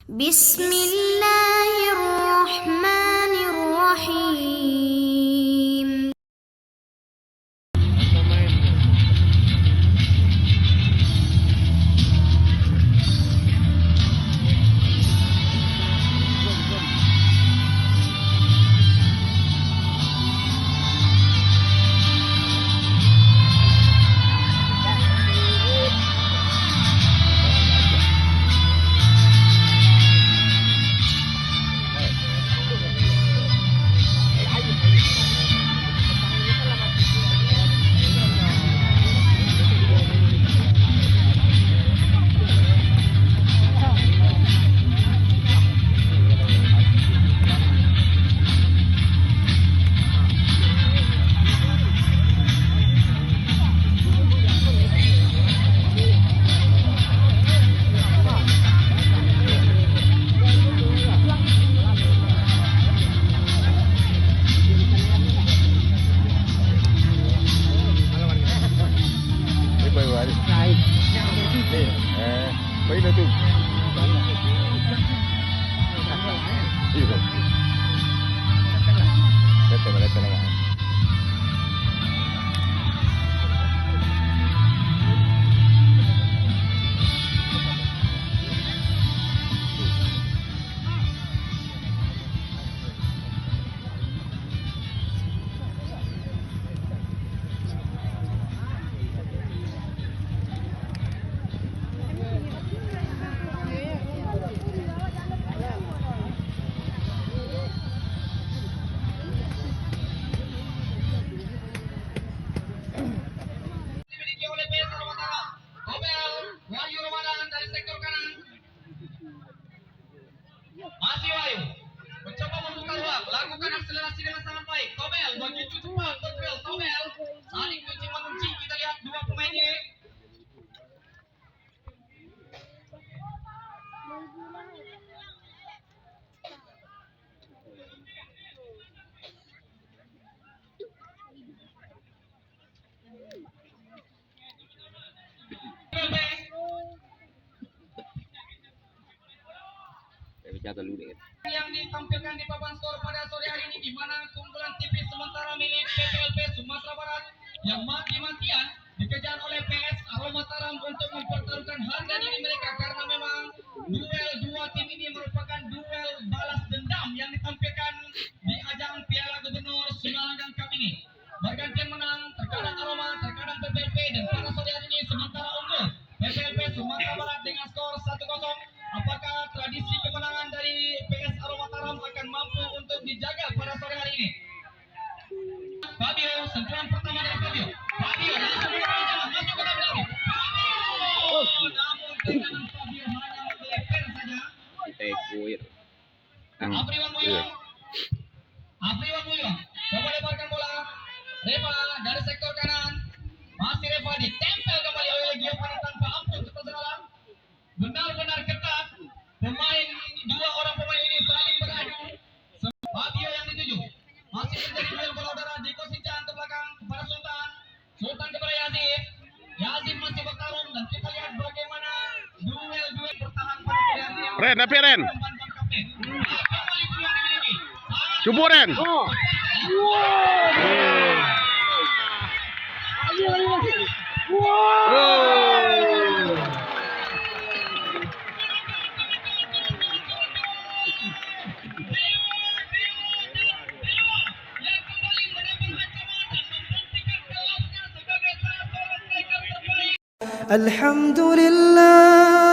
Bismillahirrahmanirrahim. Mấy nữa tu. Iya. Datang nama. Masih Wahyu mencoba membuka ruang, lakukan akselerasi dengan sangat baik. Tobel begitu cepat betul. Tobel saling kunci mengunci. Kita lihat dua pemain ini. Yang ditampilkan di papan skor pada sore hari ini, di mana keunggulan tipis sementara milik PPLP Sumatera Barat yang mati-matian dikejar oleh PS Aroma Mataram untuk mempertaruhkan harga diri mereka, karena memang duel dua tim ini merupakan duel balas dendam yang ditampilkan di ajang Piala Gubernur Sumatera Cup ini. Bergantian menang, terkadang Aroma, terkadang PPLP, dan pada sore hari ini sementara unggul PPLP Sumatera Barat dengan skor 1-0. Apakah tradisi kemenangan dari PS Aroma Mataram akan mampu untuk dijaga pada sore hari ini? Fabio, sentuhan pertama dari Fabio. Fabio langsung berjalan masuk ke dalam lagi. Fabio, namun tendangan Fabio hanya meleper saja. Apriwan Mulyo. Apriwan Mulyo coba lebarkan bola. Reva dari sektor kanan. Masih Reva ditempel kembali oleh Giovanni tanpa ampun ke salah. Benar-benar ketat. Pemain, dua orang pemain ini saling beradu. Fabio yang dituju. Masih terjadi duel bola udara di Kosican ke belakang kepada Sultan. Sultan kepada Yazid. Yazid masih bertarung, dan kita lihat bagaimana duel bertahan pada pilihan yang Ren, tapi Ren. Kembali peluang dimiliki. Cubu Ren. Alhamdulillah.